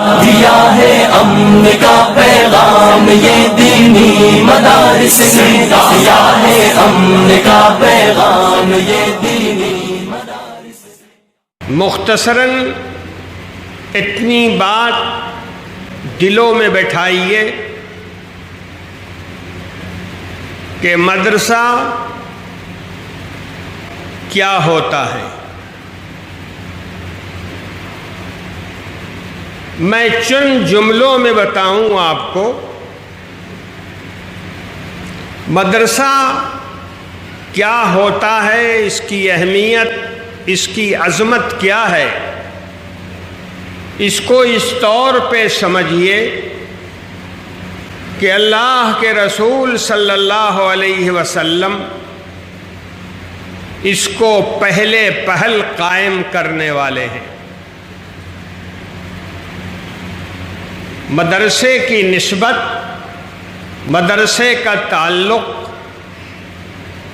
دیا ہے امن کا پیغام یہ دینی مدارس نے، دیا ہے امن کا پیغام یہ دینی مدارس نے۔ مختصراً اتنی بات دلوں میں بٹھائیے کہ مدرسہ کیا ہوتا ہے۔ میں چند جملوں میں بتاؤں آپ کو مدرسہ کیا ہوتا ہے، اس کی اہمیت، اس کی عظمت کیا ہے۔ اس کو اس طور پہ سمجھیے کہ اللہ کے رسول صلی اللہ علیہ وسلم اس کو پہلے پہل قائم کرنے والے ہیں۔ مدرسے کی نسبت، مدرسے کا تعلق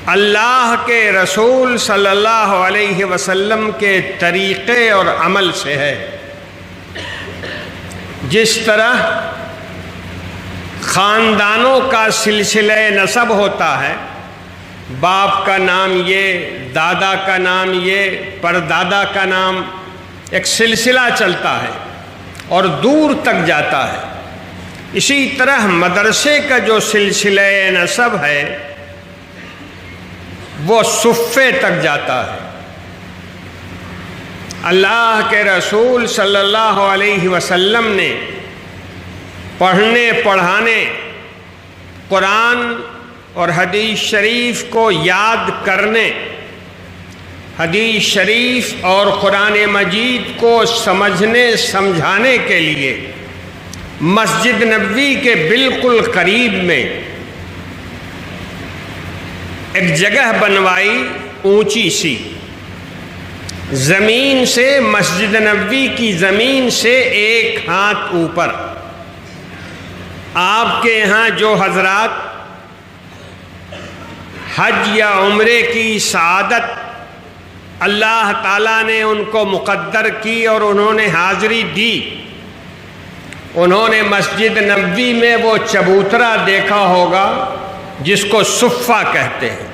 اللہ کے رسول صلی اللہ علیہ وسلم کے طریقے اور عمل سے ہے۔ جس طرح خاندانوں کا سلسلہ نسب ہوتا ہے، باپ کا نام یہ، دادا کا نام یہ، پردادا کا نام، ایک سلسلہ چلتا ہے اور دور تک جاتا ہے، اسی طرح مدرسے کا جو سلسلہ نسب ہے وہ صفے تک جاتا ہے۔ اللہ کے رسول صلی اللہ علیہ وسلم نے پڑھنے پڑھانے، قرآن اور حدیث شریف کو یاد کرنے، حدیث شریف اور قرآن مجید کو سمجھنے سمجھانے کے لیے مسجد نبوی کے بالکل قریب میں ایک جگہ بنوائی، اونچی سی، زمین سے، مسجد نبوی کی زمین سے 1 ہاتھ اوپر۔ آپ کے یہاں جو حضرات حج یا عمرے کی سعادت اللہ تعالیٰ نے ان کو مقدر کی اور انہوں نے حاضری دی، انہوں نے مسجد نبوی میں وہ چبوترا دیکھا ہوگا جس کو صفہ کہتے ہیں۔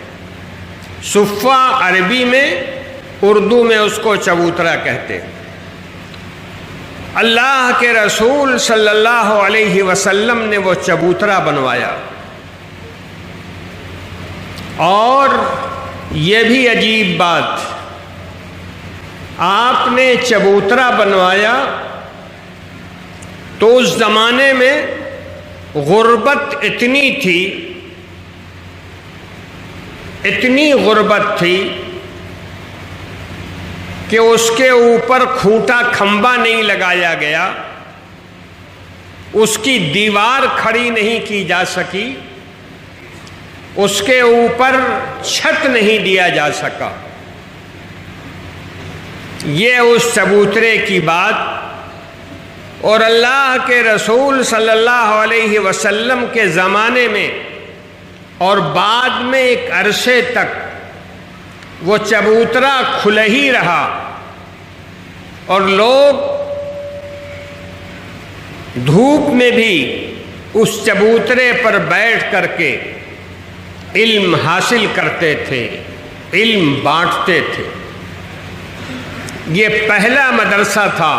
صفہ عربی میں، اردو میں اس کو چبوترا کہتے ہیں۔ اللہ کے رسول صلی اللہ علیہ وسلم نے وہ چبوترا بنوایا، اور یہ بھی عجیب بات، آپ نے چبوترا بنوایا تو اس زمانے میں غربت اتنی تھی، اتنی غربت تھی کہ اس کے اوپر کھوٹا کھمبا نہیں لگایا گیا، اس کی دیوار کھڑی نہیں کی جا سکی، اس کے اوپر چھت نہیں دیا جا سکا۔ یہ اس چبوترے کی بات، اور اللہ کے رسول صلی اللہ علیہ وسلم کے زمانے میں اور بعد میں ایک عرصے تک وہ چبوترا کھلا ہی رہا، اور لوگ دھوپ میں بھی اس چبوترے پر بیٹھ کر کے علم حاصل کرتے تھے، علم بانٹتے تھے۔ یہ پہلا مدرسہ تھا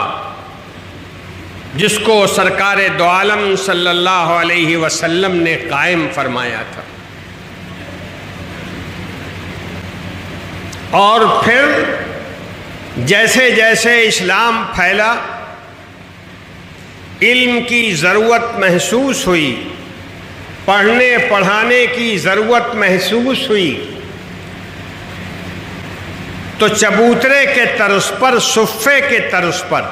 جس کو سرکار دو عالم صلی اللہ علیہ وسلم نے قائم فرمایا تھا۔ اور پھر جیسے جیسے اسلام پھیلا، علم کی ضرورت محسوس ہوئی، پڑھنے پڑھانے کی ضرورت محسوس ہوئی، تو چبوترے کے طرز پر، صفے کے طرز پر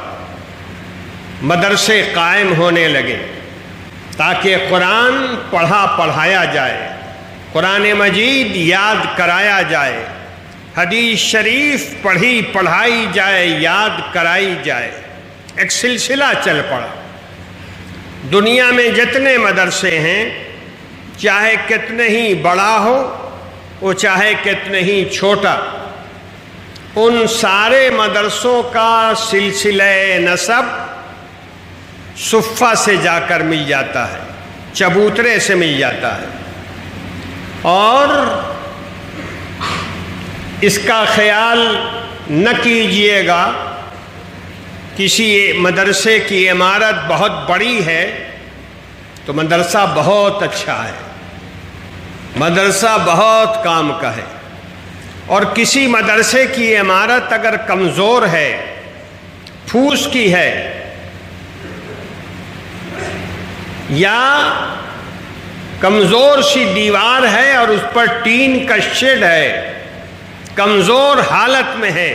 مدرسے قائم ہونے لگے، تاکہ قرآن پڑھا پڑھایا جائے، قرآن مجید یاد کرایا جائے، حدیث شریف پڑھی پڑھائی جائے، یاد کرائی جائے۔ ایک سلسلہ چل پڑا۔ دنیا میں جتنے مدرسے ہیں، چاہے کتنے ہی بڑا ہو، وہ چاہے کتنے ہی چھوٹا، ان سارے مدرسوں کا سلسلہ نسب صفہ سے جا کر مل جاتا ہے، چبوترے سے مل جاتا ہے، اور اس کا خیال نہ کیجیے گا کسی مدرسے کی عمارت بہت بڑی ہے تو مدرسہ بہت اچھا ہے، مدرسہ بہت کام کا ہے، اور کسی مدرسے کی عمارت اگر کمزور ہے، پھوس کی ہے، یا کمزور سی دیوار ہے اور اس پر ٹین کا شیڈ ہے، کمزور حالت میں ہے،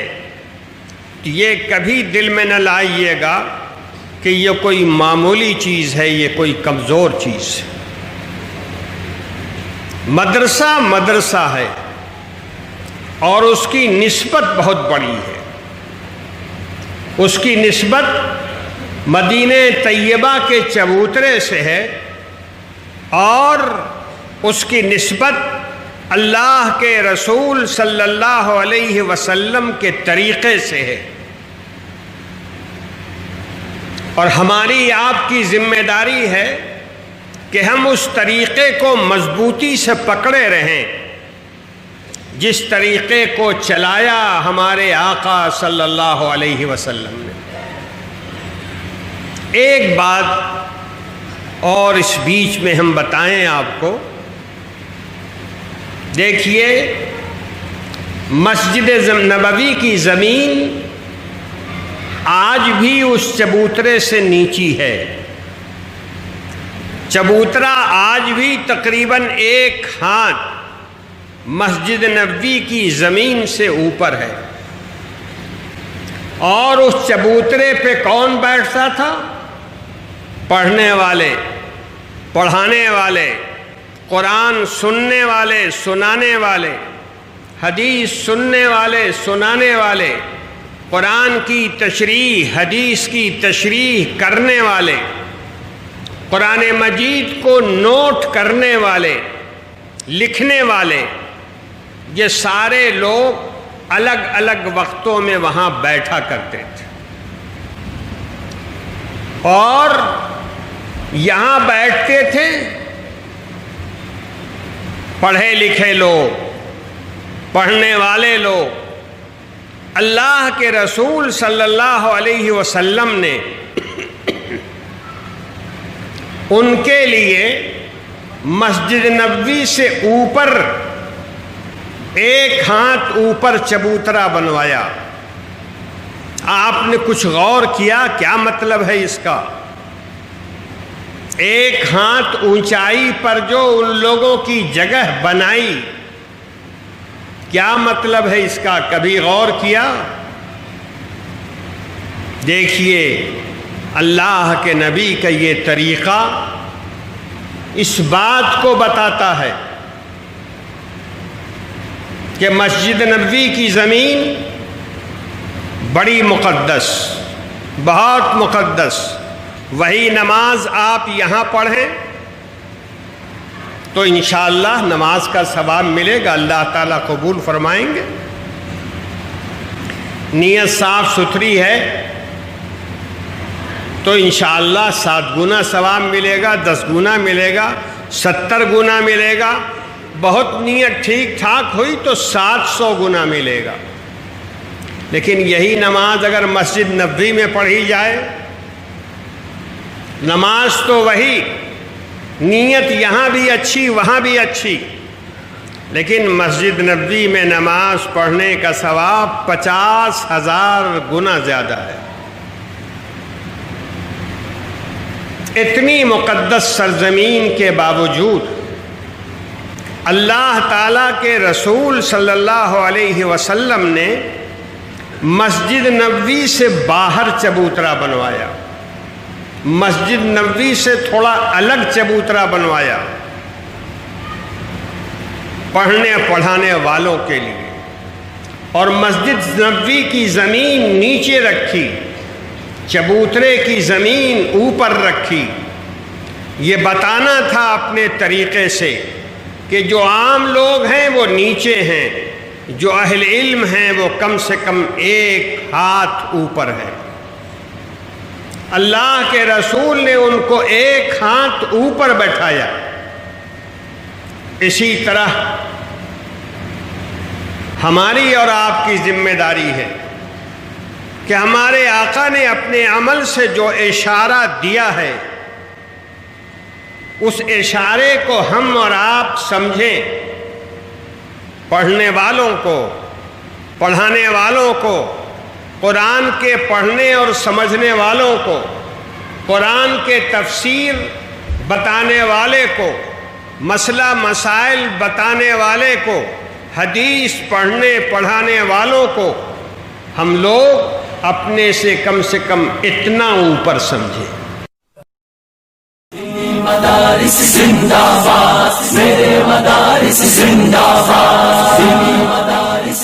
تو یہ کبھی دل میں نہ لائیے گا کہ یہ کوئی معمولی چیز ہے، یہ کوئی کمزور چیز ہے۔ مدرسہ مدرسہ ہے اور اس کی نسبت بہت بڑی ہے، اس کی نسبت مدینہ طیبہ کے چبوترے سے ہے، اور اس کی نسبت اللہ کے رسول صلی اللہ علیہ وسلم کے طریقے سے ہے، اور ہماری آپ کی ذمہ داری ہے کہ ہم اس طریقے کو مضبوطی سے پکڑے رہیں جس طریقے کو چلایا ہمارے آقا صلی اللہ علیہ وسلم نے۔ ایک بات اور اس بیچ میں ہم بتائیں آپ کو، دیکھیے مسجد نبوی کی زمین آج بھی اس چبوترے سے نیچی ہے، چبوترا آج بھی تقریباً 1 ہاتھ مسجد نبوی کی زمین سے اوپر ہے، اور اس چبوترے پہ کون بیٹھتا تھا؟ پڑھنے والے، پڑھانے والے، قرآن سننے والے، سنانے والے، حدیث سننے والے، سنانے والے، قرآن کی تشریح، حدیث کی تشریح کرنے والے، قرآن مجید کو نوٹ کرنے والے، لکھنے والے، یہ سارے لوگ الگ الگ وقتوں میں وہاں بیٹھا کرتے تھے، اور یہاں بیٹھتے تھے پڑھے لکھے لوگ، پڑھنے والے لوگ۔ اللہ کے رسول صلی اللہ علیہ وسلم نے ان کے لیے مسجد نبوی سے اوپر 1 ہاتھ اوپر چبوترا بنوایا۔ آپ نے کچھ غور کیا کیا مطلب ہے اس کا؟ 1 ہاتھ اونچائی پر جو ان لوگوں کی جگہ بنائی، کیا مطلب ہے اس کا؟ کبھی غور کیا؟ دیکھیے اللہ کے نبی کا یہ طریقہ اس بات کو بتاتا ہے کہ مسجد نبوی کی زمین بڑی مقدس، بہت مقدس، وہی نماز آپ یہاں پڑھیں تو انشاءاللہ نماز کا ثواب ملے گا، اللہ تعالیٰ قبول فرمائیں گے۔ نیت صاف ستھری ہے تو انشاءاللہ 7 گنا ثواب ملے گا، 10 گنا ملے گا، 70 گنا ملے گا، بہت نیت ٹھیک ٹھاک ہوئی تو 700 گنا ملے گا۔ لیکن یہی نماز اگر مسجد نبوی میں پڑھی جائے، نماز تو وہی، نیت یہاں بھی اچھی وہاں بھی اچھی، لیکن مسجد نبوی میں نماز پڑھنے کا ثواب 50,000 گنا زیادہ ہے۔ اتنی مقدس سرزمین کے باوجود اللہ تعالیٰ کے رسول صلی اللہ علیہ وسلم نے مسجد نبوی سے باہر چبوترا بنوایا، مسجد نبوی سے تھوڑا الگ چبوترا بنوایا پڑھنے پڑھانے والوں کے لیے، اور مسجد نبوی کی زمین نیچے رکھی، چبوترے کی زمین اوپر رکھی۔ یہ بتانا تھا اپنے طریقے سے کہ جو عام لوگ ہیں وہ نیچے ہیں، جو اہل علم ہیں وہ کم سے کم 1 ہاتھ اوپر ہے۔ اللہ کے رسول نے ان کو ایک ہاتھ اوپر بیٹھایا۔ اسی طرح ہماری اور آپ کی ذمہ داری ہے کہ ہمارے آقا نے اپنے عمل سے جو اشارہ دیا ہے اس اشارے کو ہم اور آپ سمجھیں، پڑھنے والوں کو، پڑھانے والوں کو، قرآن کے پڑھنے اور سمجھنے والوں کو، قرآن کے تفسیر بتانے والے کو، مسئلہ مسائل بتانے والے کو، حدیث پڑھنے پڑھانے والوں کو ہم لوگ اپنے سے کم اتنا اوپر سمجھیں۔ مدارس زندہ باد، میرے مدارس زندہ باد، مدارس